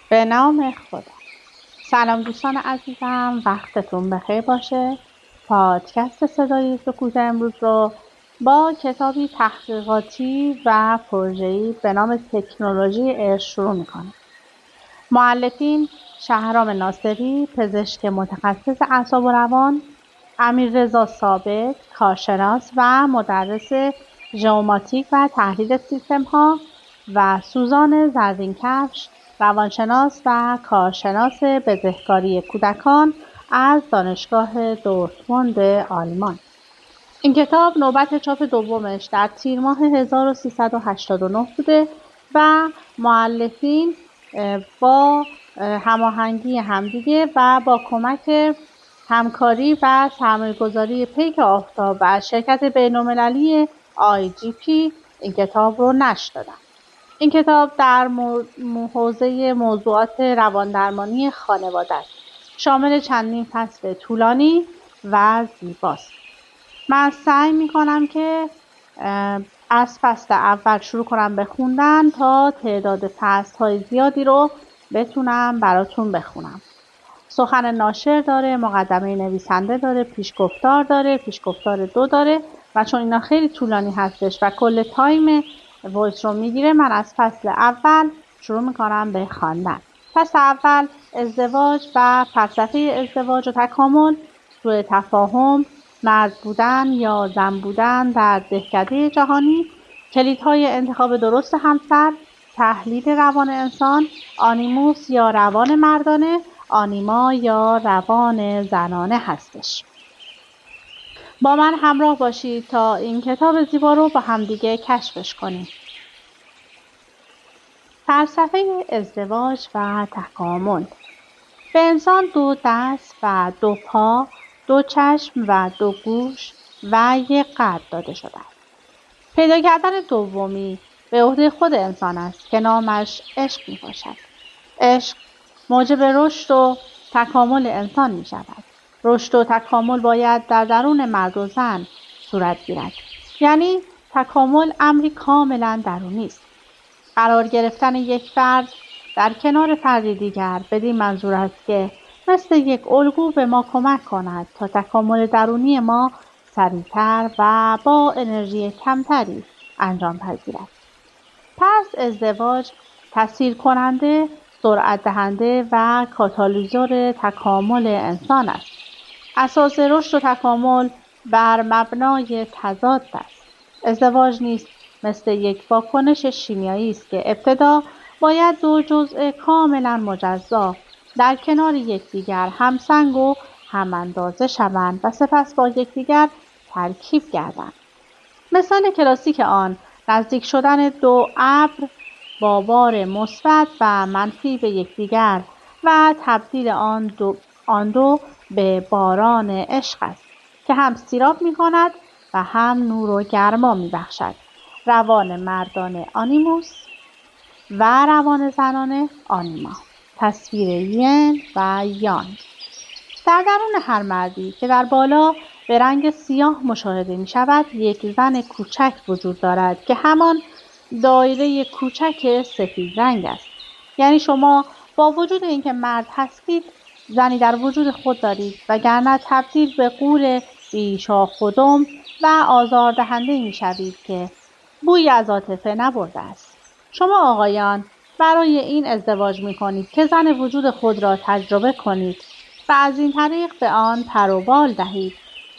به نام خدا. سلام دوستان عزیزم، وقتتون بخیر باشه. پادکست صدای سکوت امروز رو با کتابی تحقیقاتی و پروژه‌ای به نام تکنولوژی عشق شروع میکنم. مؤلفین شهرام ناصری، پزشک متخصص اعصاب و روان، امیررضا ثابت، کارشناس و مدرس ژئوماتریک و تحلیل سیستم‌ها و سوزان زرین‌کفش، روانشناس و کارشناس بزهکاری کودکان از دانشگاه دورتموند آلمان. این کتاب نوبت چاپ دومش در تیر ماه 1389 بوده و مؤلفین با هماهنگی همدیگه و با کمک همکاری و سرمایه‌گذاری پیک آفتاب و شرکت بین‌المللی IGP این کتاب رو نشر دادن. این کتاب در حوزه موضوعات رواندرمانی خانواده است. شامل چندین فصل طولانی و زیباست. من سعی میکنم که از فصل اول شروع کنم به خوندن تا تعداد فصل‌های زیادی رو بتونم براتون بخونم. سخن ناشر داره، مقدمه نویسنده داره، پیشگفتار داره، پیشگفتار 2 داره و چون اینا خیلی طولانی هستش و کل تایم وایس رو میگیره، من از فصل اول شروع میکنم به خواندن. فصل اول ازدواج و فلسفه ازدواج و تکامل، سوء تفاهم، مرد بودن یا زن بودن در دهکده جهانی، کلیدهای انتخاب درست همسر، تحلیل روان انسان، آنیموس یا روان مردانه، آنیما یا روان زنانه هستش. با من همراه باشید تا این کتاب زیبا رو با همدیگه کشفش کنیم. فلسفه ازدواج و تکامل. به انسان 2 دست و 2 پا، 2 چشم و 2 گوش و 1 قلب داده شده است. پیدا کردن دومی به عهده خود انسان است که نامش عشق می باشد. عشق موجب رشد و تکامل انسان می شود. رشد و تکامل باید در درون مرد و زن صورت گیرد. یعنی تکامل امری کاملا درونی است. قرار گرفتن یک فرد در کنار فردی دیگر بدین منظور است که مثل یک الگو به ما کمک کند تا تکامل درونی ما سریعتر و با انرژی کمتری انجام پذیرد. پس ازدواج تسهیل کننده، سرعت دهنده و کاتالیزور تکامل انسان است. اساس رشد و تکامل بر مبنای تضاد است. ازدواج نیز مثل یک واکنش شیمیایی است که ابتدا باید 2 جزء کاملا مجزا در کنار یکدیگر همسنگ و هم اندازه شوند و سپس با یکدیگر ترکیب گردند. مثال کلاسیک آن نزدیک شدن 2 ابر با بار مثبت و منفی به یکدیگر و تبدیل آن دو به باران عشق است که هم سیراب می‌کند و هم نور و گرما می‌بخشد. روان مردانه آنیموس و روان زنانه آنیما. تصویر ین و یانگ. در درون هر مردی که در بالا به رنگ سیاه مشاهده می شود، یک زن کوچک وجود دارد که همان دایره کوچک سفید رنگ است. یعنی شما با وجود اینکه مرد هستید، زنی در وجود خود دارید وگرنه تبدیل به غول بیشاخ و دم و آزاردهنده می شوید که بویی از عاطفه نبرده است. شما آقایان برای این ازدواج می کنید که زن وجود خود را تجربه کنید و از این طریق به آن پر و بال دهید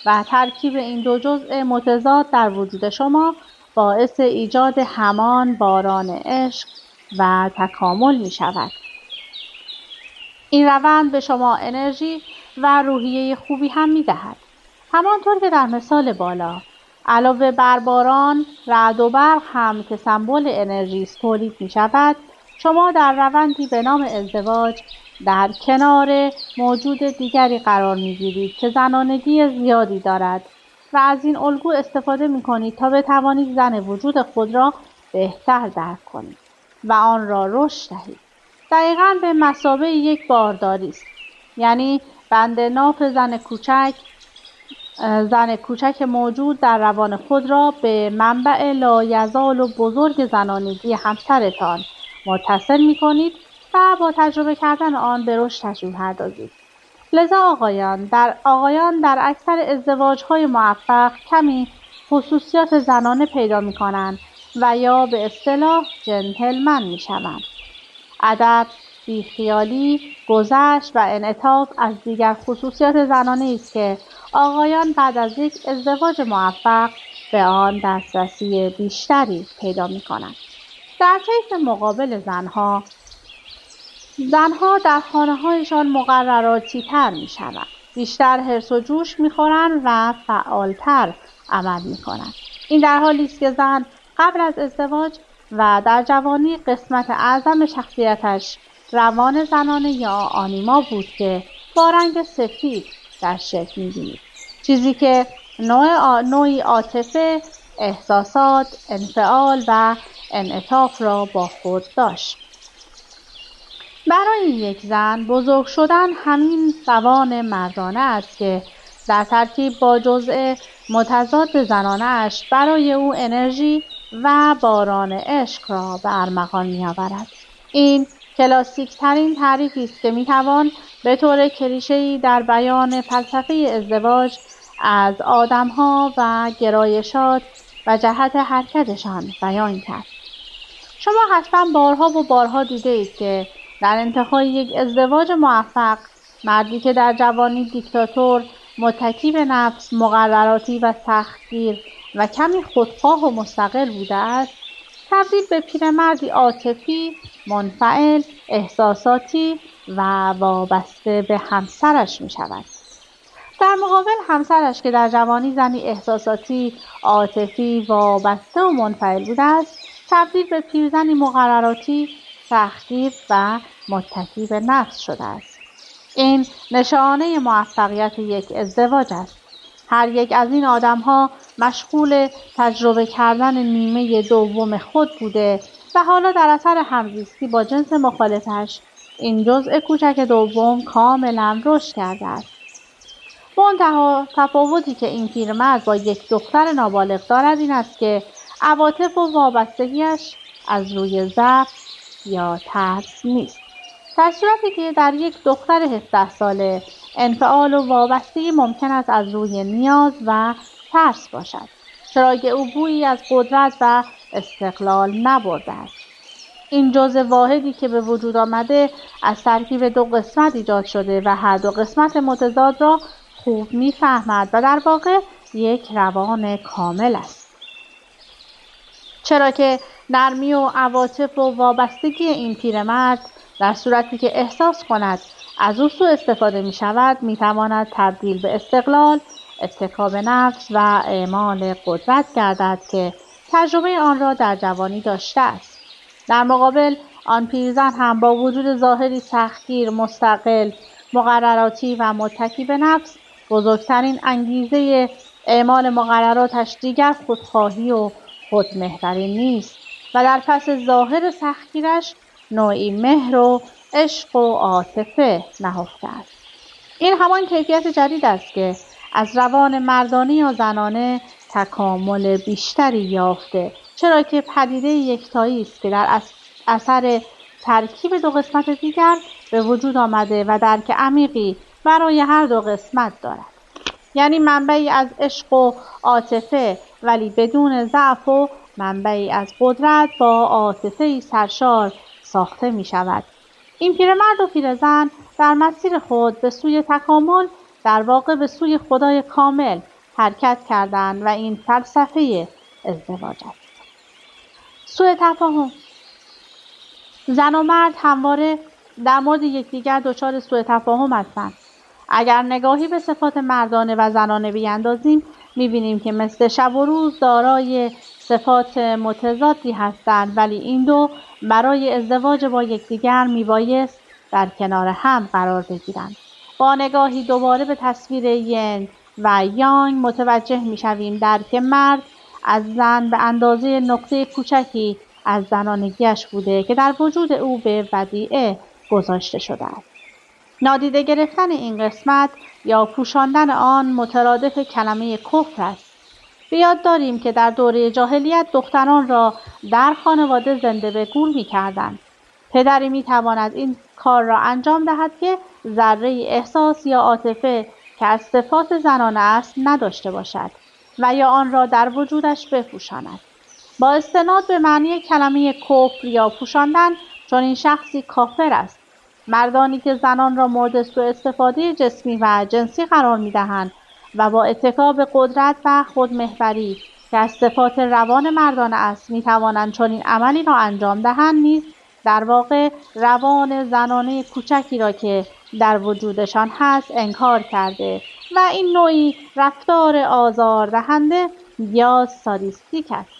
و ترکیب این 2 جزء متضاد در وجود شما باعث ایجاد همان باران عشق و تکامل می شود. این روند به شما انرژی و روحیه خوبی هم می دهد. همانطور که در مثال بالا علاوه بر باران، رعد و برق هم که سمبل انرژی تولید می شود، شما در روندی به نام ازدواج در کنار موجود دیگری قرار می گیرید که زنانگی زیادی دارد و از این الگو استفاده می کنید تا بتوانید زن وجود خود را بهتر درک کنید و آن را رشد دهید. دقیقاً به مثابه یک بارداری است. یعنی بند ناف زن کوچک موجود در روان خود را به منبع لایزال و بزرگ زنانگی همسرتان متصل می کنید و با تجربه کردن آن به رشدش می‌پردازید. لذا آقایان در اکثر ازدواج‌های موفق کمی خصوصیات زنانه پیدا می‌کنند و یا به اصطلاح جنتلمن می‌شوند. ادب، بیخیالی، گذشت و انعطاف از دیگر خصوصیات زنانه است که آقایان بعد از یک ازدواج موفق به آن دسترسی بیشتری پیدا می‌کنند. در طیف مقابل زنها در خانه‌هایشان مقرراتی تر می‌شوند. بیشتر حرص و جوش می‌خورند و فعالتر عمل می‌کنند. این در حالی است که زن قبل از ازدواج و در جوانی قسمت اعظم شخصیتش روان زنانه یا آنیما بود که با رنگ سفید در شکل می‌بینید. چیزی که نوعی عاطفه، احساسات، انفعال و انعطاف را با خود داشت. برای یک زن بزرگ شدن همین روان مردانه است که در ترکیب با جزء متضاد زنانه‌اش برای او انرژی و باران عشق را به ارمغان می‌آورد. این کلاسیک ترین تعریفی است که می‌توان به طور کلیشه‌ای در بیان فلسفه ازدواج از آدم‌ها و گرایشات و جهت حرکتشان بیان کرد. شما حتما بارها و بارها دیده اید که در انتهای یک ازدواج موفق مردی که در جوانی دیکتاتور، متکی به نفس، مقرراتی و سختگیر و کمی خودخواه و مستقل بوده است، تبدیل به پیرمردی عاطفی، منفعل، احساساتی و وابسته به همسرش می شود. در مقابل همسرش که در جوانی زنی احساساتی، عاطفی، وابسته و منفعل بوده است، تبدیل به پیرزنی مقرراتی، سختگیر و متکی به نفس شده است. این نشانه موفقیت یک ازدواج است. هر یک از این آدم‌ها مشغول تجربه کردن نیمه دوم خود بوده و حالا در اثر همزیستی با جنس مخالفش این جزء کوچک دوم کاملا رشد کرده است. منتها تفاوتی که این پیرمرد با یک دختر نابالغ دارد این است که عواطف و وابستگیش از روی ضعف یا ترس نیست. در صورتی که در یک دختر 17 ساله انفعال و وابستگی ممکن است از روی نیاز و ترس باشد، چرا که او بویی از قدرت و استقلال نبرده است. این جزء واحدی که به وجود آمده از ترکیب دو قسمت ایجاد شده و هر دو قسمت متضاد را خوب می‌فهمد و در واقع یک روان کامل است. چرا که نرمی و عواطف و وابستگی این پیرمرد در صورتی که احساس کند از او سوء استفاده می شود می تواند تبدیل به استقلال، اتکا به نفس و اعمال قدرت گردد که تجربه آن را در جوانی داشته است. در مقابل آن پیرزن هم با وجود ظاهری سختگیر، مستقل، مقرراتی و متکی به نفس، بزرگترین انگیزه اعمال مقرراتش دیگر خودخواهی و خودمحوری نیست و در پس ظاهر سختگیرش نوعی مهر و عشق و عاطفه نهفته است. این همان کیفیت جدید است که از روان مردانه یا زنانه تکامل بیشتری یافته، چرا که پدیده یکتایی است که در اثر ترکیب دو قسمت دیگر به وجود آمده و درک عمیقی برای هر دو قسمت دارد. یعنی منبعی از عشق و عاطفه ولی بدون ضعف و منبعی از قدرت با عاطفه‌ای سرشار ساخته می شود. این پیرمرد و پیرزن در مسیر خود به سوی تکامل، در واقع به سوی خدای کامل حرکت کردند و این فلسفه ازدواج است. سوء تفاهم. زن و مرد همواره در مورد یکدیگر دچار سوء تفاهم هستند. اگر نگاهی به صفات مردانه و زنانه بیندازیم می‌بینیم که مثل شب و روز دارای صفات متضادی هستند، ولی این دو برای ازدواج با یکدیگر میبایست در کنار هم قرار بگیرند. با نگاهی دوباره به تصویر ین و یانگ متوجه میشویم درک مرد از زن به اندازه نقطه کوچکی از زنانگیش بوده که در وجود او به ودیعه گذاشته شده است. نادیده گرفتن این قسمت یا پوشاندن آن مترادف کلمه کفر است. به یاد داریم که در دوره جاهلیت دختران را در خانواده زنده به گور می‌کردند. پدری میتواند این کار را انجام دهد که ذره احساس یا عاطفه که از صفات زنانه است نداشته باشد و یا آن را در وجودش بپوشاند. با استناد به معنی کلمه کفر یا پوشاندن، چون این شخصی کافر است. مردانی که زنان را مورد سوء استفاده جسمی و جنسی قرار می‌دهند و با اتکا به قدرت و خودمحوری که از صفات روان مردانه است می‌توانند چنین عملی را انجام دهند، نیز در واقع روان زنانه کوچکی را که در وجودشان هست انکار کرده و این نوعی رفتار آزاردهنده یا سادیستیک است.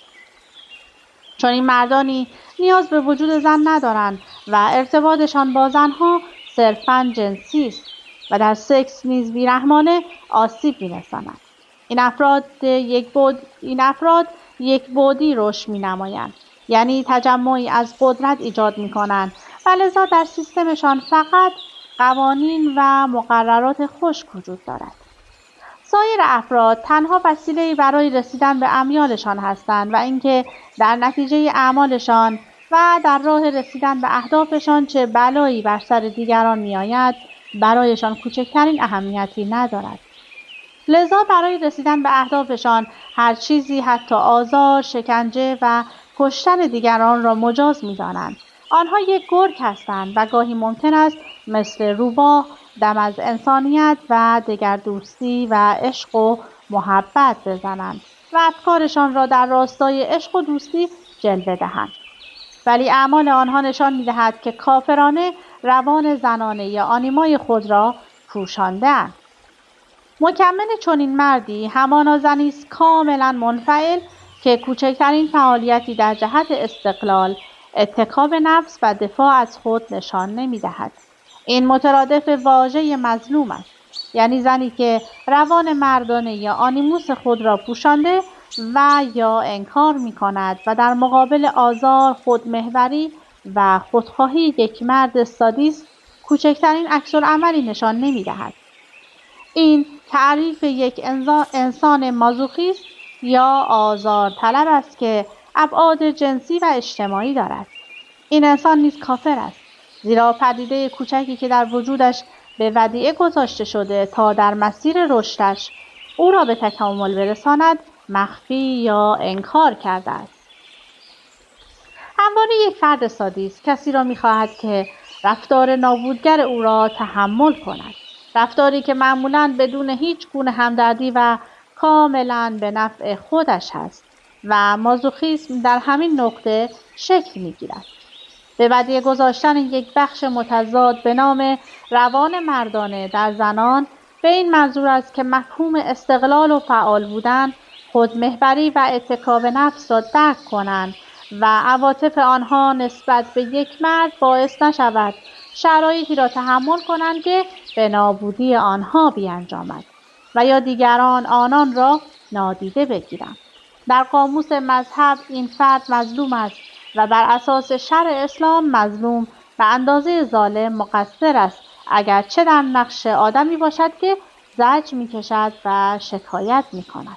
چون این مردانی نیاز به وجود زن ندارند و ارتباطشان با زنها صرفاً جنسی است و در سکس نیز بیرحمانه آسیب می‌رسانند. این افراد یک بعدی رشد می‌نمایند، یعنی تجمعی از قدرت ایجاد می‌کنند و لذا در سیستمشان فقط قوانین و مقررات خشک وجود دارد. سایر افراد تنها وسیله‌ای برای رسیدن به امیالشان هستند و اینکه در نتیجه اعمالشان و در راه رسیدن به اهدافشان چه بلایی بر سر دیگران می‌آید برایشان کوچکترین اهمیتی ندارد. لذا برای رسیدن به اهدافشان هر چیزی حتی آزار، شکنجه و کشتن دیگران را مجاز می‌دانند. آنها یک گرگ هستند و گاهی ممکن است مثل روباه دم از انسانیت و دگردوستی و عشق و محبت بزنند و افکارشان را در راستای عشق و دوستی جلوه دهند. ولی اعمال آنها نشان می‌دهد که کافرانه روان زنانه یا آنیمای خود را پوشانده‌اند. مکمل چنین مردی همانا زنی است کاملا منفعل که کوچکترین فعالیتی در جهت استقلال، اتکا به نفس و دفاع از خود نشان نمی‌دهد. این مترادف واژه مظلوم است، یعنی زنی که روان مردانه یا آنیموس خود را پوشانده و یا انکار می‌کند و در مقابل آزار، خودمحوری و خودخواهی یک مرد سادیست کوچکترین عکس‌العملی نشان نمی‌دهد. این تعریف یک انسان مازوخیست یا آزارطلب است که ابعاد جنسی و اجتماعی دارد. این انسان نیز کافر است، زیرا پدیده کوچکی که در وجودش به ودیعه گذاشته شده تا در مسیر رشدش او را به تکامل برساند مخفی یا انکار کرده است. همواره یک فرد سادیست کسی را می‌خواهد که رفتار نابودگر او را تحمل کند، رفتاری که معمولاً بدون هیچ گونه همدردی و کاملاً به نفع خودش است و مازوخیسم در همین نقطه شکل می‌گیرد. به ودیعه گذاشتن یک بخش متضاد به نام روان مردانه در زنان به این منظور است که مفهوم استقلال و فعال بودن، خودمحوری و اتکا به نفس را درک کنند و عواطف آنها نسبت به یک مرد باعث نشود شرایطی را تحمل کنند که به نابودی آنها بیانجامد و یا دیگران آنان را نادیده بگیرند. در قاموس مذهب این فرد مظلوم است و بر اساس شرع اسلام مظلوم به اندازه ظالم مقصر است، اگرچه در نقش آدمی باشد که زجر می‌کشد و شکایت می‌کند.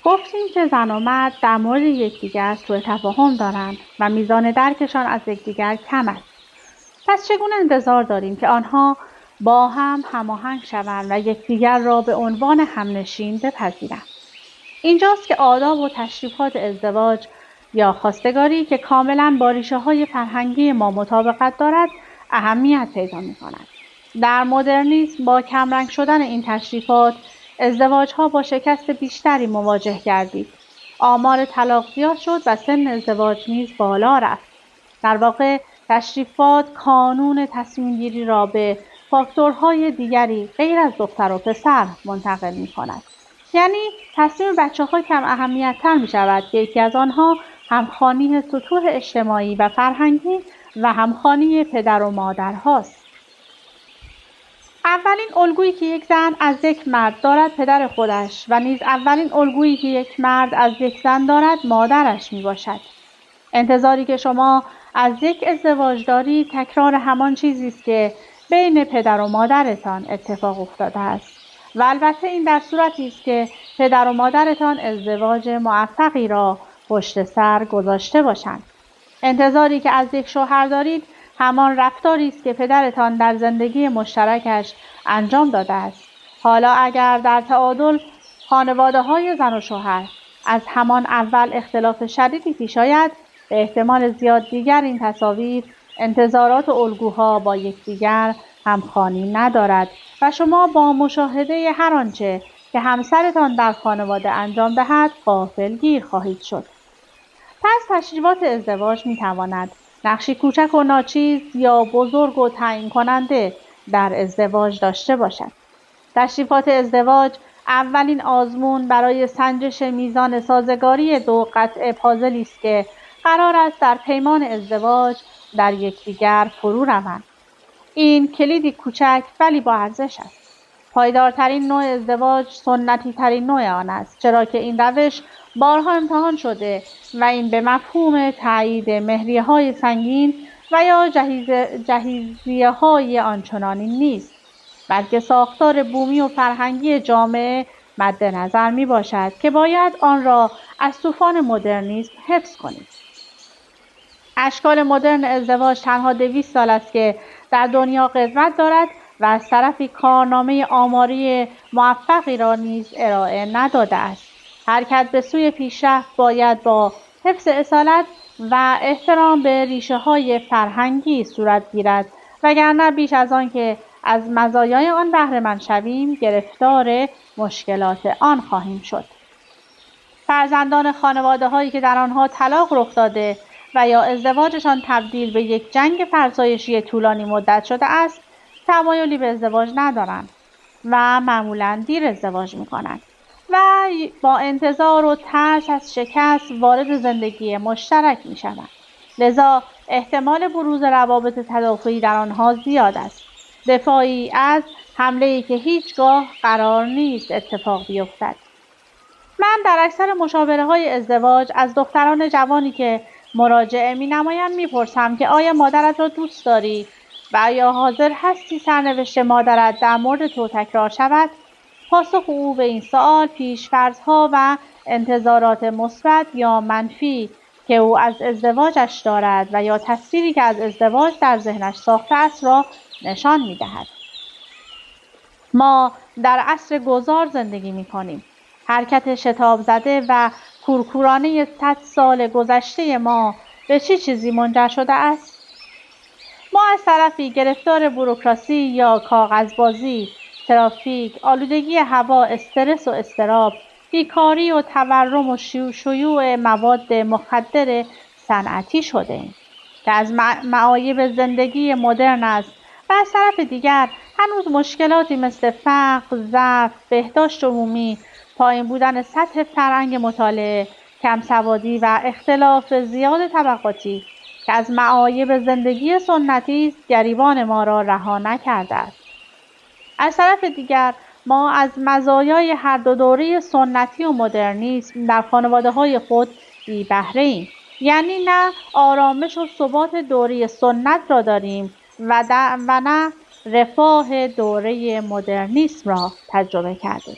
گفتیم که زن و مرد در مورد یکدیگر سوء تفاهم دارند و میزان درکشان از یکدیگر کم است. پس چگونه انتظار داریم که آنها با هم هماهنگ شوند و یکدیگر را به عنوان همنشین بپذیرند؟ اینجاست که آداب و تشریفات ازدواج یا خواستگاری که کاملاً با ریشه‌های فرهنگی ما مطابقت دارد اهمیت پیدا می‌کند. در مدرنیسم با کمرنگ شدن این تشریفات ازدواج‌ها با شکست بیشتری مواجه گردید. آمار طلاق زیاد شد و سن ازدواج نیز بالا رفت. در واقع تشریفات کانون تصمیم‌گیری را به فاکتورهای دیگری غیر از دختر و پسر منتقل می‌کند. یعنی تصمیم بچه‌ها کم اهمیت‌تر می‌شود که یکی از آنها همخوانی سطوح اجتماعی و فرهنگی و همخوانی پدر و مادر هاست. اولین الگویی که یک زن از یک مرد دارد پدر خودش و نیز اولین الگویی که یک مرد از یک زن دارد مادرش می باشد. انتظاری که شما از یک ازدواج دارید تکرار همان چیزی است که بین پدر و مادرتان اتفاق افتاده است و البته این در صورتی است که پدر و مادرتان ازدواج موفقی را پشت سر گذاشته باشند. انتظاری که از یک شوهر دارید همان رفتاری است که پدرتان در زندگی مشترکش انجام داده است. حالا اگر در تعادل خانواده‌های زن و شوهر از همان اول اختلاف شدیدی پیش آید، به احتمال زیاد دیگر این تصاویر، انتظارات و الگوها با یکدیگر همخوانی ندارد و شما با مشاهده هر آنچه که همسرتان در خانواده انجام دهد غافلگیر خواهید شد. پس تشریفات ازدواج می‌تواند نقشی کوچک و ناچیز یا بزرگ و تعیین کننده در ازدواج داشته باشد. تشریفات ازدواج اولین آزمون برای سنجش میزان سازگاری دو قطع پازلی است که قرار است در پیمان ازدواج در یکدیگر فرو روند. این کلیدی کوچک ولی با ارزش است. پایدارترین نوع ازدواج سنتی ترین نوع آن است، چرا که این روش بارها امتحان شده و این به مفهوم تایید مهریه‌های سنگین و یا جهیزیه‌های آنچنانی نیست، بلکه ساختار بومی و فرهنگی جامعه مد نظر می باشد که باید آن را از طوفان مدرنیسم حفظ کنید. اشکال مدرن ازدواج تنها 200 سال است که در دنیا قدمت دارد و از طرفی کارنامه آماری موفقی را نیز ارائه نداده است. حرکت به سوی پیشرفت باید با حفظ اصالت و احترام به ریشه‌های فرهنگی صورت گیرد، وگرنه بیش از آن که از مزایای آن بهره‌مند شویم، گرفتار مشکلات آن خواهیم شد. فرزندان خانواده‌هایی که در آنها طلاق رخ داده و یا ازدواجشان تبدیل به یک جنگ فرسایشی طولانی مدت شده است، تمایلی به ازدواج ندارند و معمولاً دیر ازدواج می‌کنند و با انتظار و ترس از شکست وارد زندگی مشترک می‌شوند. لذا احتمال بروز روابط تدافعی در آنها زیاد است، دفاعی از حمله‌ای که هیچگاه قرار نیست اتفاق بیفتد. من در اکثر مشاوره‌های ازدواج از دختران جوانی که مراجعه می‌نمایند می‌پرسم که آیا مادرت را دوست داری و آیا حاضر هستی سرنوشت مادرت در مورد تو تکرار شود؟ پاسخ او به این سوال پیش‌فرض‌ها و انتظارات مثبت یا منفی که او از ازدواجش دارد و یا تصویری که از ازدواج در ذهنش ساخته است را نشان می‌دهد. ما در عصر گذار زندگی می‌کنیم. حرکت شتاب زده و کورکورانه 100 سال گذشته ما به چه چیزی منجر شده است؟ ما از طرفی گرفتار بوروکراسی یا کاغذبازی، ترافیک، آلودگی هوا، استرس و اضطراب، بیکاری و تورم و شیوع مواد مخدر صنعتی شده ایم که از معایب زندگی مدرن است و از طرف دیگر هنوز مشکلاتی مثل فقر، ضعف، بهداشت عمومی، پایین بودن سطح فرهنگ مطالعه، کمسوادی و اختلاف زیاد طبقاتی که از معایب زندگی سنتی است گریبان ما را رها نکرده است. از طرف دیگر ما از مزایای هر دو دوره سنتی و مدرنیسم در خانواده‌های خود بی بهره ایم. یعنی نه آرامش و ثبات دوره سنت را داریم و نه رفاه دوره مدرنیسم را تجربه کردیم.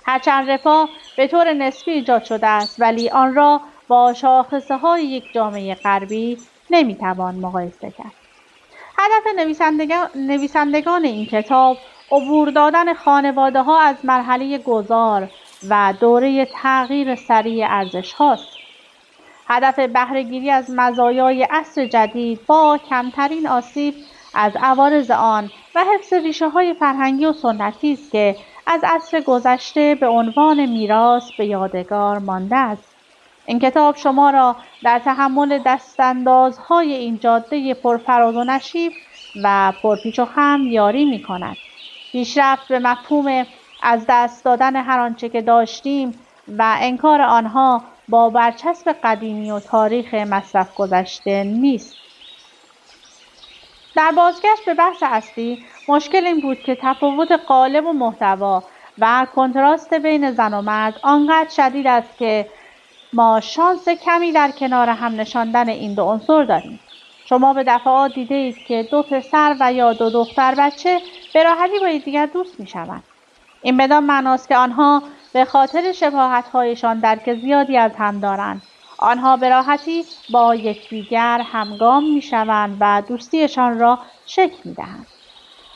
هرچند رفاه به طور نسبی ایجاد شده است، ولی آن را با شاخصه‌های یک جامعه غربی نمی‌توان مقایسه کرد. هدف نویسندگان این کتاب عبور دادن خانواده‌ها از مرحله گذار و دوره تغییر سریع ارزش‌هاست. هدف بهره‌گیری از مزایای عصر جدید با کمترین آسیب از عوارض آن و حفظ ریشه‌های فرهنگی و سنتی است که از عصر گذشته به عنوان میراث به یادگار مانده است. این کتاب شما را در تحمل دستاندازهای این جاده پرفراز و نشیب و پرپیچ و خم یاری می کند. پیشرفت به مفهوم از دست دادن هر آنچه که داشتیم و انکار آنها با برچسب قدیمی و تاریخ مصرف گذشته نیست. در بازگشت به بحث اصلی، مشکل این بود که تفاوت قالب و محتوا و کنتراست بین زن و مرد آنقدر شدید است که ما شانس کمی در کنار هم نشاندن این دو عنصر داریم. شما به دفعات دیده اید که دو پسر و یا دو دختر بچه به راحتی با یکدیگر دوست می‌شوند. این بدان معناست که آنها به خاطر شباهت‌هایشان درک زیادی از هم دارند. آنها به راحتی با یکدیگر همگام میشوند و دوستیشان را شکل میدهند.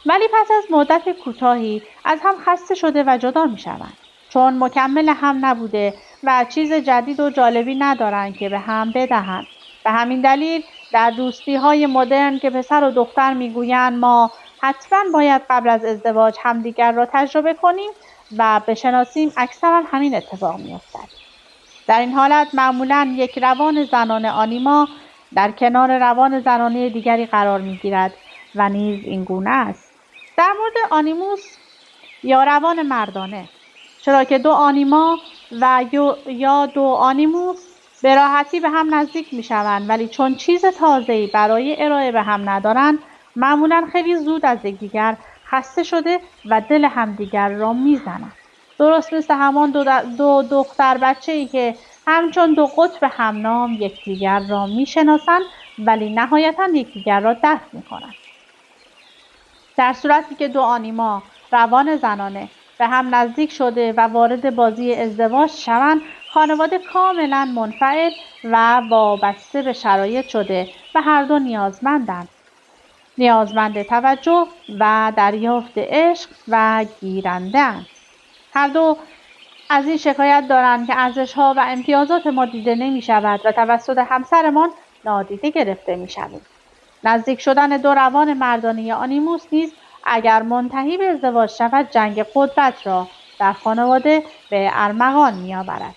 ولی پس از مدت کوتاهی از هم خسته شده و جدا میشوند، چون مکمل هم نبوده و چیز جدید و جالبی ندارند که به هم بدهند. به همین دلیل در دوستی‌های مدرن که پسر و دختر میگویند ما حتما باید قبل از ازدواج همدیگر را تجربه کنیم و بشناسیم، اکثرا همین اتفاق میافتد. در این حالت معمولا یک روان زنانه آنیما در کنار روان زنانه دیگری قرار میگیرد و نیز این گونه است در مورد آنیموس یا روان مردانه، چرا که دو آنیما و یا دو آنیموس به راحتی به هم نزدیک می شوند، ولی چون چیز تازه‌ای برای ارائه به هم ندارند، معمولا خیلی زود از یکدیگر خسته شده و دل همدیگر را می زنند. درست مثل همان دو دختر بچه‌ای که همچون دو قطب همنام یکدیگر را می شناسند ولی نهایتاً یکدیگر را دفع می کنند. در صورتی که دو آنیما روان زنانه به هم نزدیک شده و وارد بازی ازدواج شوند، خانواده کاملا منفعل و وابسته به شرایط شده و هر دو نیازمند توجه و دریافت عشق و گیرنده‌اند. هر دو از این شکایت دارند که ارزش‌ها و امتیازات ما دیده نمی‌شود و توسط همسرمان نادیده گرفته می‌شویم. نزدیک شدن دو روان مردانه آنیموس نیز اگر منتهی به ازدواج شود، جنگ قدرت را در خانواده به ارمغان می‌آورد.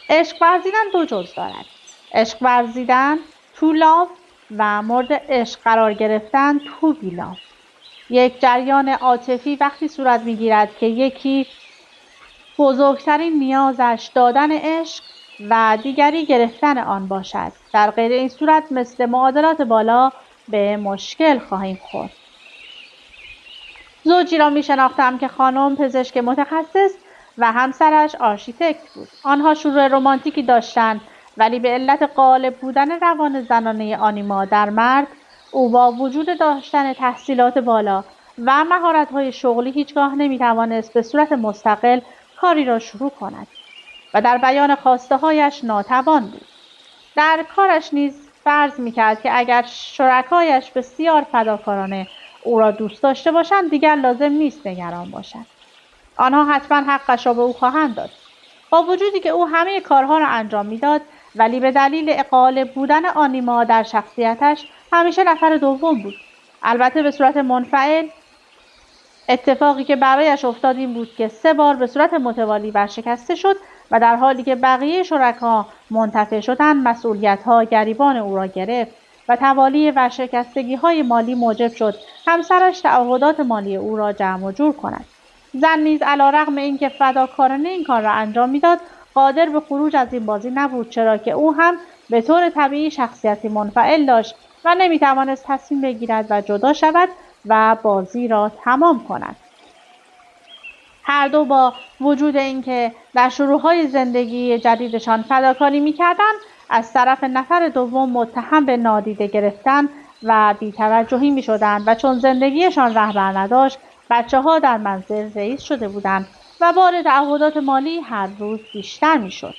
عشق ورزیدن دو جز دارد: عشق ورزیدن تو لاو و مورد عشق قرار گرفتن تو بیلاو. یک جریان عاطفی وقتی صورت می‌گیرد که یکی بزرگترین نیازش دادن عشق و دیگری گرفتن آن باشد. در غیر این صورت مثل معادلات بالا به مشکل خواهیم خورد. زوجی را می شناختم که خانم پزشک متخصص و همسرش آرشیتکت بود. آنها شروع رمانتیکی داشتند، ولی به علت غالب بودن روان زنانه آنیما در مرد، او با وجود داشتن تحصیلات بالا و مهارت‌های شغلی هیچگاه نمی‌توانست به صورت مستقل کاری را شروع کند و در بیان خواسته‌هایش ناتوان بود. در کارش نیز فرض می‌کرد که اگر شرکایش بسیار فداکارانه او را دوست داشته باشند، دیگر لازم نیست نگران باشند. آنها حتما حقش را به او خواهند داد. با وجودی که او همه کارها را انجام میداد، ولی به دلیل غالب بودن آنیما در شخصیتش همیشه نفر دوم بود. البته به صورت منفعل. اتفاقی که برایش افتاد این بود که 3 بار به صورت متوالی ورشکسته شد و در حالی که بقیه شرکا منتفع شدند، مسئولیت‌ها گریبان او را گرفت و توالی ورشکستگی‌های مالی موجب شد همسرش تعهدات مالی او را جمع و جور کند. زن نیز علیرغم اینکه فداکارانه این کار را انجام میداد، قادر به خروج از این بازی نبود، چرا که او هم به طور طبیعی شخصیتی منفعل داشت و نمیتوانست تصمیم بگیرد و جدا شود و بازی را تمام کند. هر دو با وجود اینکه در شروع‌های زندگی جدیدشان فداکاری می‌کردند، از طرف نفر دوم متهم به نادیده گرفتن و بی‌توجهی می‌شدند و چون زندگیشان رهبر نداشت، بچه‌ها در منزل رئیس شده بودند و بار تعهدات مالی هر روز بیشتر می‌شد.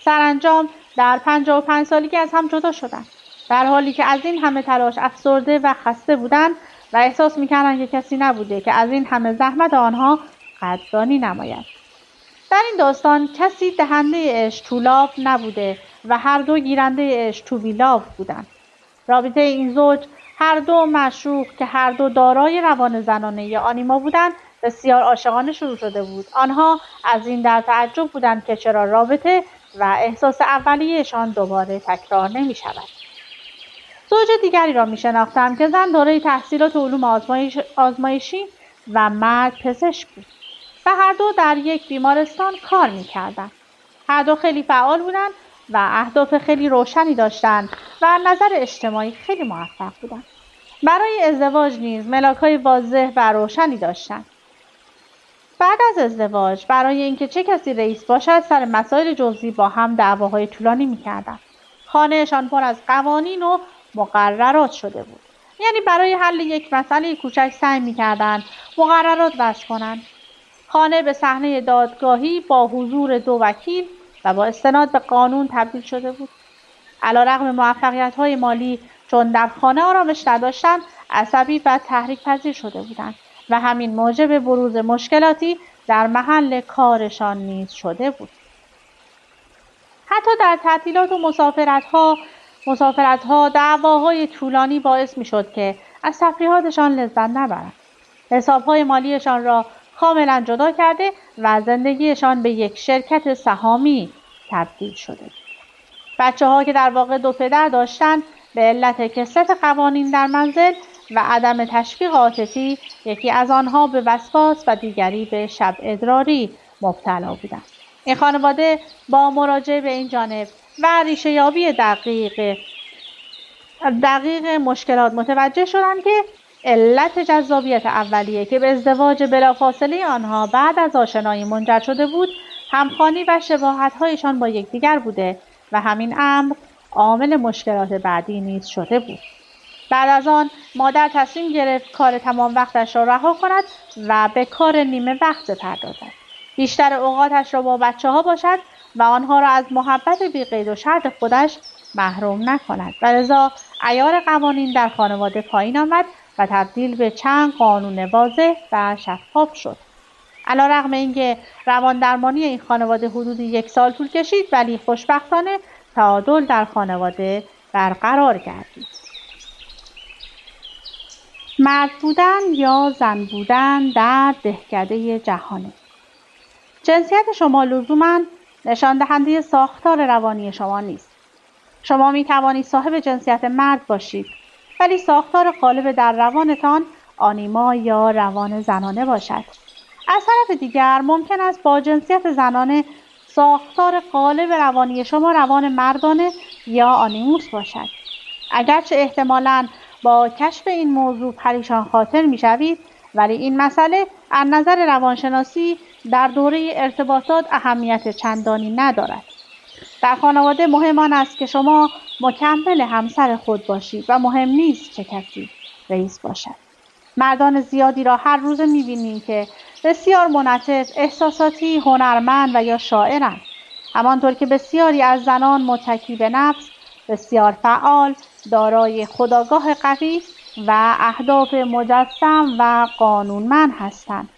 سرانجام در 55 سالگی از هم جدا شدند، در حالی که از این همه تلاش افسرده و خسته بودند و احساس می‌کردند که کسی نبوده که از این همه زحمت آنها قدردانی نماید. در این داستان کسی دهنده عشق تو لاو نبوده و هر دو گیرنده عشق تو بیلاو بودند. رابطه این زوج، هر دو معشوق که هر دو دارای روان زنانه یا آنیما بودند، بسیار عاشقانه شروع شده بود. آنها از این در تعجب بودند که چرا رابطه و احساس اولیه‌شان دوباره تکرار نمی‌شود. زوج دیگری را می‌شناختم که زن دارای تحصیلات علوم آزمایشی و مرد پزشک بود و هر دو در یک بیمارستان کار می‌کردند. هر دو خیلی فعال بودند و اهداف خیلی روشنی داشتند و از نظر اجتماعی خیلی موفق بودند. برای ازدواج نیز ملاک‌های واضح و روشنی داشتند. بعد از ازدواج برای اینکه چه کسی رئیس باشد، سر مسائل جزئی با هم دعواهای طولانی می‌کردند. خانه‌شان پر از قوانین و مقررات شده بود. یعنی برای حل یک مسئله کوچک سعی می‌کردند مقررات وضع کنند. خانه به صحنه دادگاهی با حضور 2 وکیل و با استناد به قانون تبدیل شده بود. علیرغم موفقیت‌های مالی، چون در خانه آرامش نداشتند، عصبی و تحریک پذیر شده بودند و همین موجب بروز مشکلاتی در محل کارشان نیز شده بود. حتی در تعطیلات و مسافرت‌ها دعواهای طولانی باعث می‌شد که از تفریحاتشان لذت نبرند. حساب‌های مالیشان را کاملا جدا کرده و زندگیشان به یک شرکت سهامی تبدیل شده بود. بچه‌ها که در واقع دو پدر داشتند، به علت کثرت قوانین در منزل و عدم تشویق عاطفی، یکی از آنها به وسواس و دیگری به شب ادراری مبتلا بودند. این خانواده با مراجعه به این جانب و ریشه یابی دقیق مشکلات متوجه شدند که علت جذابیت اولیه که به ازدواج بلافاصله آنها بعد از آشنایی منجر شده بود، همخوانی و شباهت‌هایشان با یکدیگر بوده و همین امر عامل مشکلات بعدی نیز شده بود. بعد از آن مادر تصمیم گرفت کار تمام وقتش را رها کند و به کار نیمه وقت بپردازد. بیشتر اوقاتش را با بچه‌ها باشد و آنها را از محبت بی‌قید و شرط خودش محروم نکند و لذا عیار قوانین در خانواده پایین آمد و تبدیل به چند قانون واضح و شفاف شد. علیرغم اینکه روان درمانی این خانواده حدود 1 سال طول کشید، ولی خوشبختانه تعادل در خانواده برقرار گردید. مرد بودن یا زن بودن در دهکده جهانه. جنسیت شما لزوماً نشان دهنده ساختار روانی شما نیست. شما می توانید صاحب جنسیت مرد باشید، ولی ساختار غالب در روانتان آنیما یا روان زنانه باشد. از طرف دیگر ممکن است با جنسیت زنانه ساختار غالب روانی شما روان مردانه یا آنیموس باشد. اگرچه احتمالاً با کشف این موضوع پریشان خاطر می شوید، ولی این مسئله از نظر روانشناسی در دوره ارتباطات اهمیت چندانی ندارد. در خانواده مهم آن است که شما مکمل همسر خود باشید و مهم نیست چه کسی رئیس باشد. مردان زیادی را هر روز می‌بینیم که بسیار منعطف، احساساتی، هنرمند و یا شاعرند. همانطور که بسیاری از زنان متکی به نفس، بسیار فعال، دارای خودآگاه قوی و اهداف مجسم و قانونمند هستند.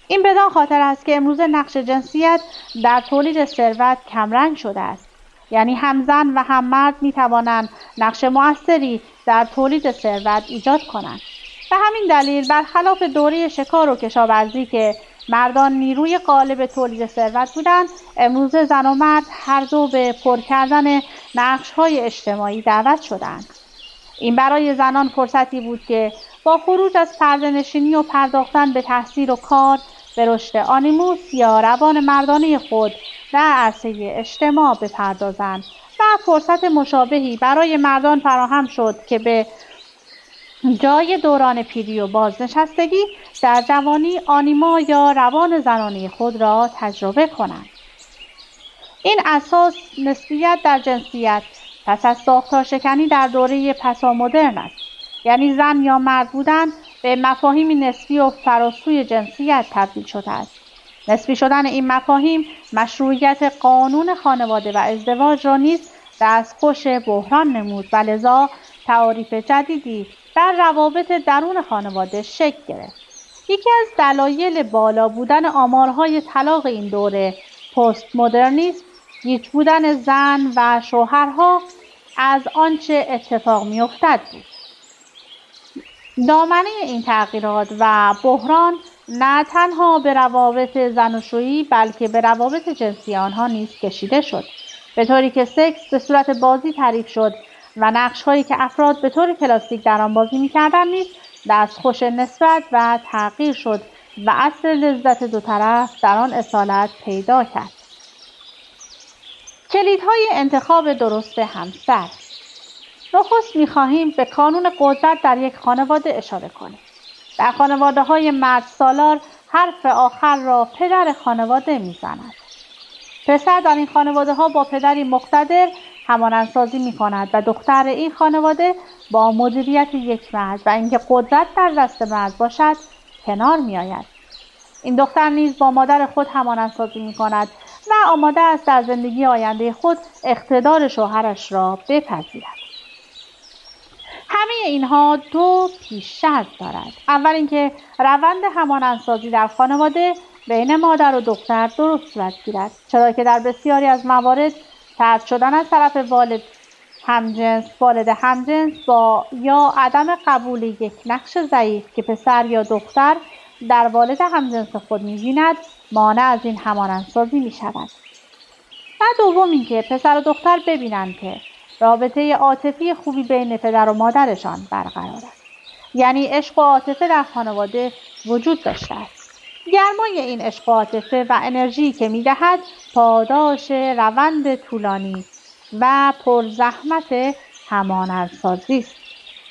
این بدان خاطر است که امروز نقش جنسیت در تولید ثروت کمرنگ شده است. یعنی هم زن و هم مرد می توانند نقش مؤثری در تولید ثروت ایجاد کنند. به همین دلیل برخلاف دوره شکار و کشاورزی که مردان نیروی غالب تولید ثروت بودند، امروز زن و مرد هر دو به پر کردن نقش‌های اجتماعی دعوت شدند. این برای زنان فرصتی بود که با خروج از پرده‌نشینی و پرداختن به تحصیل و کار، به رشد آنیموس یا روان مردانه خود در عرصه اجتماع بپردازند و فرصت مشابهی برای مردان فراهم شد که به جای دوران پیری و بازنشستگی در جوانی آنیما یا روان زنانه خود را تجربه کنند. این اساس نسبیت در جنسیت پس از ساختار شکنی در دوره پسامدرن است. یعنی زن یا مرد بودن به مفاهیمی نسبی و فراسوی جنسیت تبدیل شده است. نسبی شدن این مفاهیم مشروعیت قانون خانواده و ازدواج را نیز دستخوش بحران نمود و لذا تعاریف جدیدی در روابط درون خانواده شکل گرفت. یکی از دلایل بالا بودن آمارهای طلاق این دوره پست مدرنیسم گیج بودن زن و شوهرها از آنچه اتفاق می‌افتد بود. دامنه این تغییرات و بحران نه تنها به روابط زناشویی بلکه به روابط جنسی آنها نیز کشیده شد، به طوری که سکس به صورت بازی تعریف شد و نقش‌هایی که افراد به طور کلاسیک در آن بازی می‌کردند نیز دستخوش نسبت و تغییر شد و اصل لذت دو طرف در آن اصالت پیدا کرد. کلیدهای انتخاب درست همسر. نخست می‌خواهیم به کانون قدرت در یک خانواده اشاره کنیم. در خانواده‌های مرد سالار حرف آخر را پدر خانواده می‌زند. پسر در این خانواده‌ها با پدری مقتدر همانندسازی می‌کند و دختر این خانواده با مدیریت یک مرد و اینکه قدرت در دست مرد باشد کنار می‌آید. این دختر نیز با مادر خود همانندسازی می‌کند و آماده است در زندگی آینده خود اقتدار شوهرش را بپذیرد. همه اینها دو پیش شرط دارد. اول اینکه روند همانندسازی در خانواده بین مادر و دختر درست صورت گیرد، چرا که در بسیاری از موارد طرد شدن از طرف والد همجنس با یا عدم قبول یک نقش ضعیف که پسر یا دختر در والد همجنس خود می‌بیند مانع از این همانندسازی می‌شود. و دوم اینکه پسر و دختر ببینند که رابطه عاطفی خوبی بین پدر و مادرشان برقرار است. یعنی عشق و عاطفه در خانواده وجود داشته است. گرمای این عشق و عاطفه و انرژی که می‌دهد پاداش روند طولانی و پرزحمت همانندسازی است.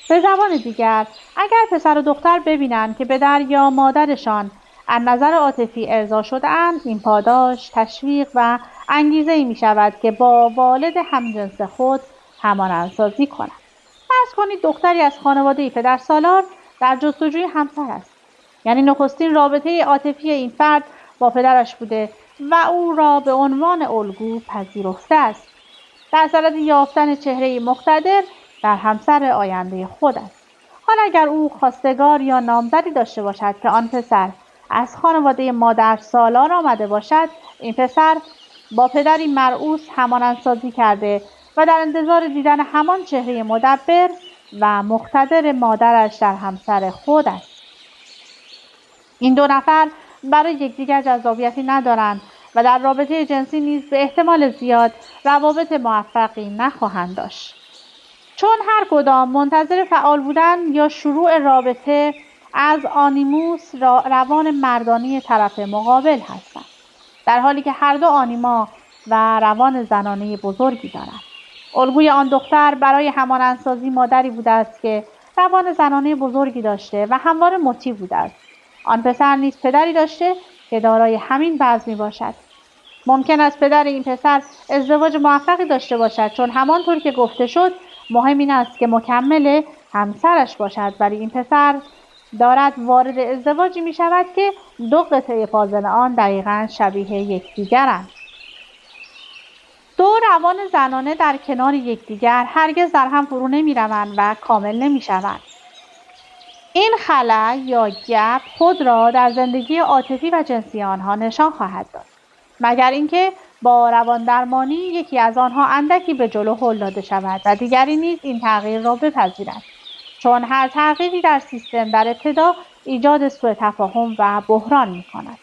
به زبان دیگر، اگر پسر و دختر ببینند که پدر یا مادرشان از نظر عاطفی ارضا شده‌اند، این پاداش تشویق و انگیزه‌ای می‌شود که با والد همجنس خود همانندسازی کنند. فرض کنید دختری از خانواده پدرسالار در جستجوی همسر است. یعنی نخستین رابطه عاطفی این فرد با پدرش بوده و او را به عنوان الگو پذیرفته است. در صدد یافتن چهره‌ای مقتدر در همسر آینده خود است. حالا اگر او خواستگار یا نامزدی داشته باشد که آن پسر از خانواده مادر سالار آمده باشد، این پسر با پدری مرعوس همانندسازی کرده و در انتظار دیدن همان چهره مدبر و مقتدر مادرش در همسر خود است. این دو نفر برای یکدیگر جذابیتی ندارند و در رابطه جنسی نیز به احتمال زیاد روابط موفقی نخواهند داشت، چون هر کدام منتظر فعال بودن یا شروع رابطه از آنیموس روان مردانه طرف مقابل هستند، در حالی که هر دو آنیما و روان زنانه بزرگی دارند. الگوی آن دختر برای همانندسازی مادری بوده است که روان زنانه بزرگی داشته و همواره مطیع بوده است. آن پسر نیز پدری داشته که دارای همین وضع باشد. ممکن است پدر این پسر ازدواج موفقی داشته باشد، چون همانطور که گفته شد مهم این است که مکمل همسرش باشد، ولی این پسر دارد وارد ازدواجی می شود که دو قطعه پازل آن دقیقاً شبیه یکدیگرند. دو روان زنانه در کنار یکدیگر هرگز در هم فرو نمی روند و کامل نمی شوند. این خلأ یا گپ خود را در زندگی عاطفی و جنسی آنها نشان خواهد داد، مگر اینکه با روان درمانی یکی از آنها اندکی به جلو هل داده شود و دیگری نیز این تغییر را بپذیرد، چون هر تغییری در سیستم در ابتدا ایجاد سوء تفاهم و بحران می کند.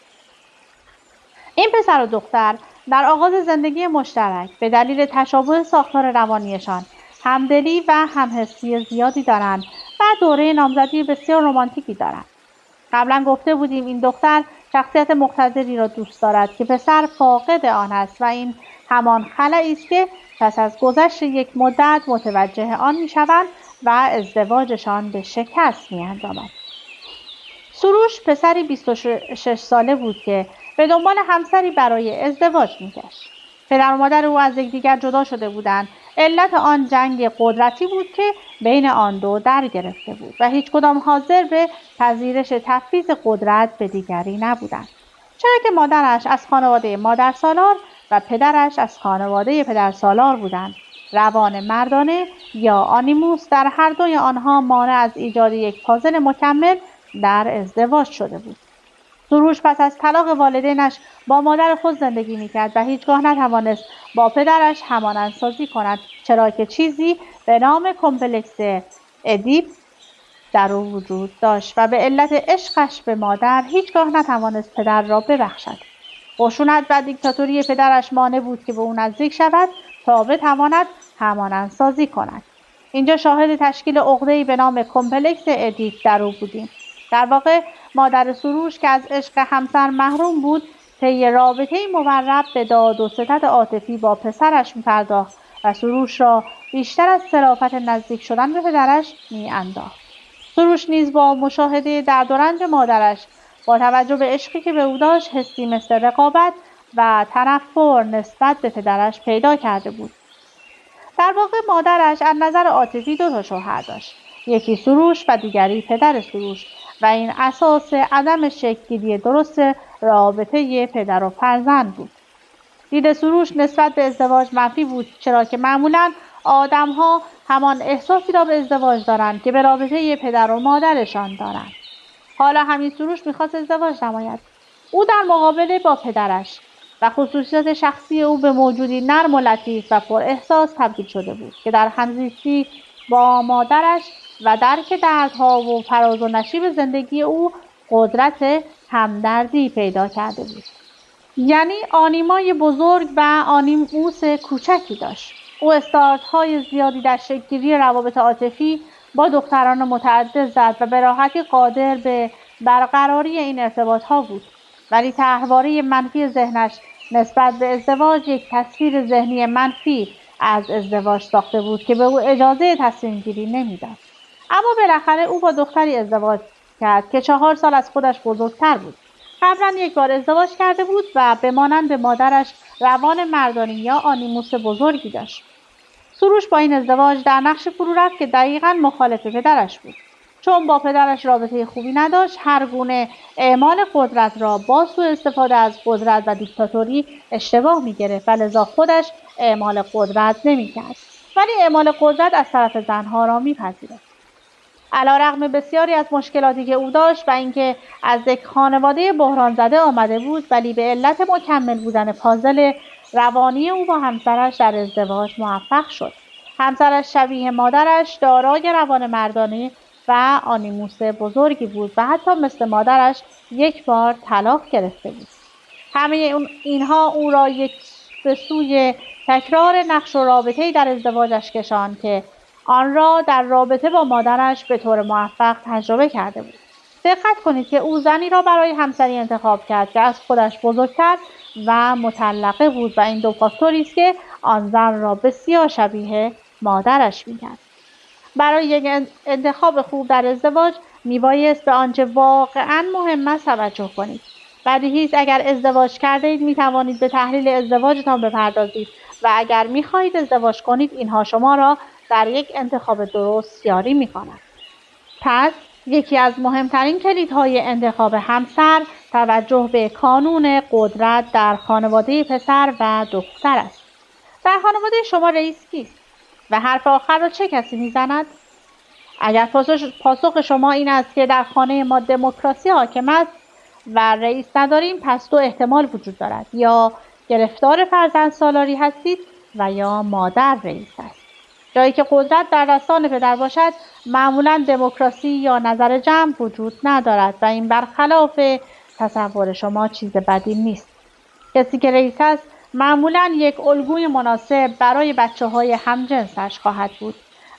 این پسر و دختر در آغاز زندگی مشترک به دلیل تشابه ساختار روانیشان همدلی و همحسی زیادی دارند و دوره نامزدی بسیار رمانتیکی دارند. قبلا گفته بودیم این دختر شخصیت مقتدری را دوست دارد که پسر فاقد آن است و این همان خلأی است که پس از گذشت یک مدت متوجه آن می‌شوند و ازدواجشان به شکست می‌انجامد. سروش پسری 26 ساله بود که به دنبال همسری برای ازدواج می‌گشت. پدر و مادر او از یکدیگر جدا شده بودند. علت آن جنگ قدرتی بود که بین آن دو در گرفته بود و هیچ کدام حاضر به پذیرش تفویض قدرت به دیگری نبودند، چرا که مادرش از خانواده مادر سالار و پدرش از خانواده پدر سالار بودند. روان مردانه یا آنیموس در هر دوی آنها مانع از ایجاد یک پازل مکمل در ازدواج شده بود. سروش پس از طلاق والدینش با مادر خود زندگی میکرد و هیچگاه نتوانست با پدرش همانندسازی کند، چرا که چیزی به نام کمپلکس ادیپ در او وجود داشت و به علت عشقش به مادر هیچگاه نتوانست پدر را ببخشد. خشونت و دیکتاتوری پدرش مانع بود که به او نزدیک شود تا بتواند همانندسازی کند. اینجا شاهد تشکیل عقده‌ای به نام کمپلکس ادیپ در او بودیم. در واقع مادر سروش که از عشق همسر محروم بود، طی رابطه‌ای مورب به داد و ستد عاطفی با پسرش می‌پرداخت و سروش را بیشتر از صرافت نزدیک شدن به پدرش می‌انداخت. سروش نیز با مشاهده درد و رنج مادرش با توجه به عشقی که به او داشت، حسی مثل رقابت و تنفر نسبت به پدرش پیدا کرده بود. در واقع مادرش از نظر عاطفی دو تا شوهر داشت، یکی سروش و دیگری پدر سروش، و این اساس عدم شکل‌گیری درست رابطه پدر و فرزند بود. دید سروش نسبت به ازدواج منفی بود، چرا که معمولاً آدم‌ها همان احساسی را به ازدواج دارند که به رابطه پدر و مادرشان دارند. حالا همین سروش می‌خواست ازدواج نماید. او در مقابله با پدرش و خصوصیات شخصی او به موجودی نرم و لطیف و پر احساس تبدیل شده بود که در همزیستی با مادرش و درک دردها و فراز و نشیب زندگی او قدرت همدردی پیدا کرده بود. یعنی آنیمای بزرگ و آنیموس کوچکی داشت. او استارت‌های زیادی در شکل‌گیری روابط عاطفی با دختران متعدد زد و به راحتی قادر به برقراری این ارتباط‌ها بود. ولی طرحواره منفی ذهنش نسبت به ازدواج یک تصویر ذهنی منفی از ازدواج ساخته بود که به او اجازه تصمیم‌گیری نمی‌داد. اما بالاخره او با دختری ازدواج کرد که 4 سال از خودش بزرگتر بود. قبلا یک بار ازدواج کرده بود و به مانند مادرش روان مردانه یا آنیموس بزرگی داشت. سروش با این ازدواج در نقشی فرو رفت که دقیقاً مخالف پدرش بود. چون با پدرش رابطه خوبی نداشت، هر گونه اعمال قدرت را با سوء استفاده از قدرت و دیکتاتوری اشتباه می‌گرفت و لذا خودش اعمال قدرت نمی‌کرد. ولی اعمال قدرت از طرف زنها را می‌پذیرفت. علیرغم بسیاری از مشکلاتی که او داشت و اینکه از یک خانواده بحران زده آمده بود، ولی به علت مکمل بودن پازل روانی او با همسرش در ازدواج موفق شد. همسرش شبیه مادرش دارای روان مردانه و آنیموس بزرگی بود و حتی مثل مادرش یک بار طلاق گرفته بود. همه اینها او را به سوی تکرار نقش و رابطه‌ای در ازدواجش کشاند که آن را در رابطه با مادرش به طور موفق تجربه کرده بود. دقت کنید که او زنی را برای همسری انتخاب کرد که از خودش بزرگتر و مطلقه بود و این دو فاکتوری است که آن زن را بسیار شبیه مادرش می‌کرد. برای یک انتخاب خوب در ازدواج میبایست به آنچه واقعاً مهم است توجه کنید. بدیهی است اگر ازدواج کرده اید میتوانید به تحلیل ازدواجتان بپردازید و اگر میخواهید ازدواج کنید اینها شما را در یک انتخاب درست یاری می‌کند. پس یکی از مهمترین کلیدهای انتخاب همسر توجه به کانون قدرت در خانواده پسر و دختر است. در خانواده شما رئیس کیست و حرف آخر را چه کسی میزند؟ اگر پاسخ شما این است که در خانه ما دموکراسی حاکم است و رئیس نداریم، پس دو احتمال وجود دارد: یا گرفتار فرزند سالاری هستید و یا مادر رئیس است. جایی که قدرت در دستان پدر باشد معمولاً دموکراسی یا نظر جمع وجود ندارد و این برخلاف تصور شما چیز بدی نیست. کسی که رئیس است معمولاً یک الگوی مناسب برای بچه‌های همجنسش خواهد بود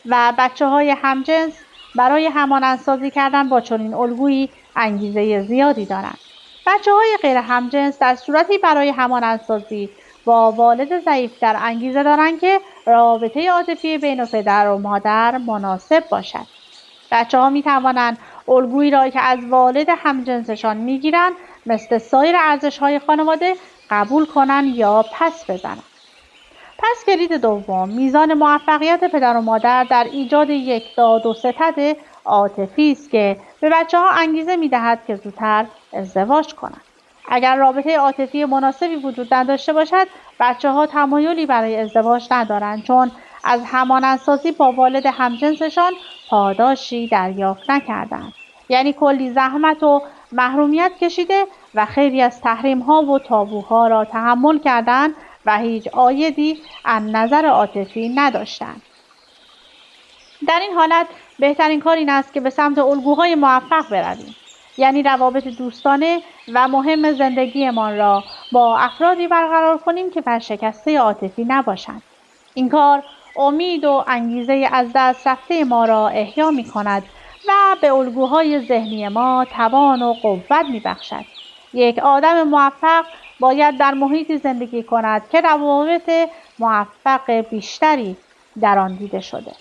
و بچه‌های همجنس برای همانندسازی کردن با چنین الگویی انگیزه زیادی دارند. بچه‌های غیر همجنس در صورتی برای همانندسازی با والد ضعیف‌تر انگیزه دارند که رابطه عاطفی بین پدر و مادر مناسب باشد. بچه‌ها می‌توانند الگویی را که از والد همجنسشان می‌گیرند مثل سایر ارزش‌های خانواده قبول کنند یا پس بزنند. پس کلید دوم میزان موفقیت پدر و مادر در ایجاد یک داد و ستد عاطفی است که به بچه‌ها انگیزه می‌دهد که زودتر ازدواج کنند. اگر رابطه عاطفی مناسبی وجود نداشته باشد، بچه‌ها تمایلی برای ازدواج ندارند چون از همانندسازی با والد همجنسشان پاداشی دریافت نکردند. یعنی کلی زحمت و محرومیت کشیده و خیلی از تحریم‌ها و تابوها را تحمل کردند و هیچ عایدی از نظر عاطفی نداشتند. در این حالت بهترین کار این است که به سمت الگوهای موفق برویم. یعنی روابط دوستانه و مهم زندگیمان را با افرادی برقرار کنیم که ورشکسته عاطفی نباشند. این کار امید و انگیزه از دست رفته ما را احیا می کند و به الگوهای ذهنی ما توان و قوت می بخشد. یک آدم موفق باید در محیطی زندگی کند که روابط موفق بیشتری در آن دیده شده.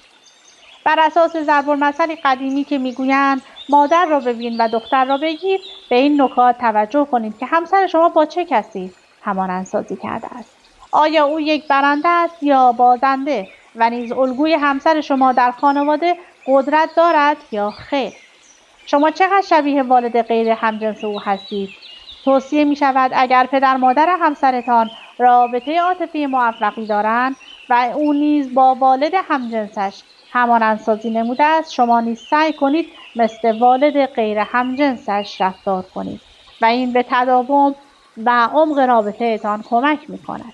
بر اساس ضرب‌المثلی قدیمی که میگویند مادر را ببین و دختر را بگیر، به این نکات توجه کنید که همسر شما با چه کسی همانندسازی کرده است. آیا او یک برنده است یا بازنده و نیز الگوی همسر شما در خانواده قدرت دارد یا خیر؟ شما چقدر شبیه والد غیر همجنس او هستید؟ توصیه می شود اگر پدر مادر همسرتان رابطه عاطفی موفقی دارند و او نیز با والد همجنسش همانندسازی نموده است، شما نیز سعی کنید مثل والد غیر همجنسش رفتار کنید و این به تداوم و عمق رابطه‌تان کمک می‌کند.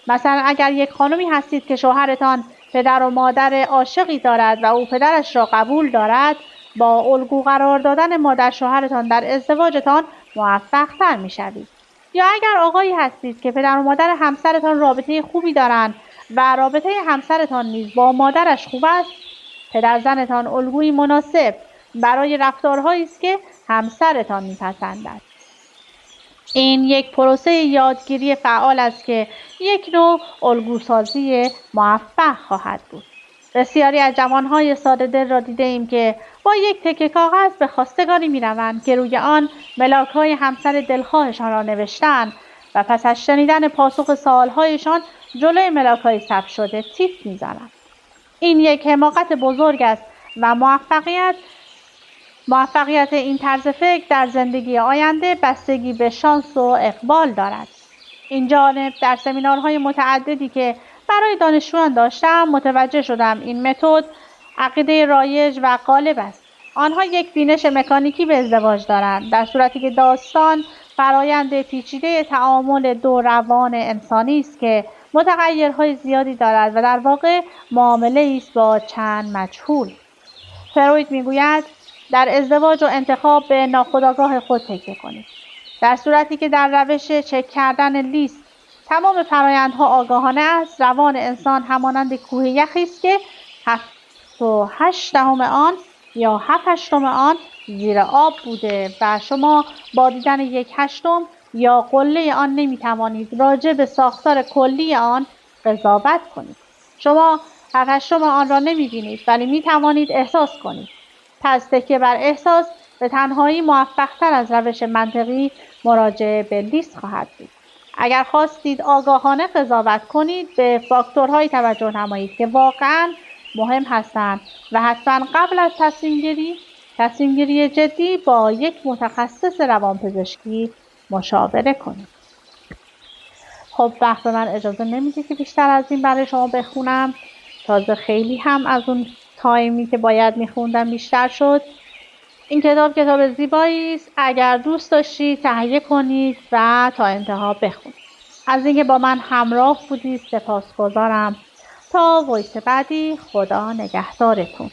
مثلا اگر یک خانمی هستید که شوهرتان پدر و مادر عاشقی دارد و او پدرش را قبول دارد، با الگو قرار دادن مادر شوهرتان در ازدواجتان موفق‌تر می‌شوید. یا اگر آقایی هستید که پدر و مادر همسرتان رابطه خوبی دارند و رابطه همسرتان نیز با مادرش خوب است، پدر زنتان الگویی مناسب برای رفتارهایی است که همسرتان می‌پسندد. این یک پروسه یادگیری فعال است که یک نوع الگوسازی موفق خواهد بود. بسیاری از جوانهای ساده دل را دیده ایم که با یک تکه کاغذ به خواستگاری می‌روند که روی آن ملاک‌های همسر دلخواهشان را نوشته‌اند و پس از شنیدن پاسخ سوال‌هایشان جلوی ملاک‌های ثبت شده تیپ می‌زنند. این یک حماقت بزرگ است و موفقیت این طرز فکر در زندگی آینده بستگی به شانس و اقبال دارد. این جانب در سمینارهای متعددی که برای دانشجویان داشتم متوجه شدم این متد عقیده رایج و غالب است. آنها یک بینش مکانیکی به ازدواج دارند، در صورتی که داستان فرایند پیچیده تعامل دو روان انسانی است که متغیرهای زیادی دارد و در واقع معامله است با چند مجهول. فروید میگوید در ازدواج و انتخاب به ناخودآگاه خود تکیه کنید. در صورتی که در روش چک کردن لیست تمام فرآیندها آگاهانه است، روان انسان همانند کوه یخی است که 7.8 آن یا 7/8 آن زیر آب بوده و شما با دیدن 1/8 یا قله آن نمیتوانید راجع به ساختار کلی آن قضاوت کنید. شما 7/8 آن را نمیبینید ولی میتوانید احساس کنید. پس تکیه بر احساس به تنهایی موفق‌تر از روش منطقی مراجعه به لیست خواهد بود. اگر خواستید آگاهانه قضاوت کنید، به فاکتورهایی توجه نمایید که واقعاً مهم هستند و حتما قبل از تصمیم گیری جدی با یک متخصص روانپزشکی مشاوره کنید. خب وقت به من اجازه نمیده که بیشتر از این برای شما بخونم. تازه خیلی هم از اون تایمی که باید میخوندم بیشتر شد. این کتاب زیبایی است. اگر دوست داشتید تهیه کنید و تا انتها بخونید. از اینکه با من همراه بودید سپاسگزارم. تا وایس بعدی، خدا نگهدارتون.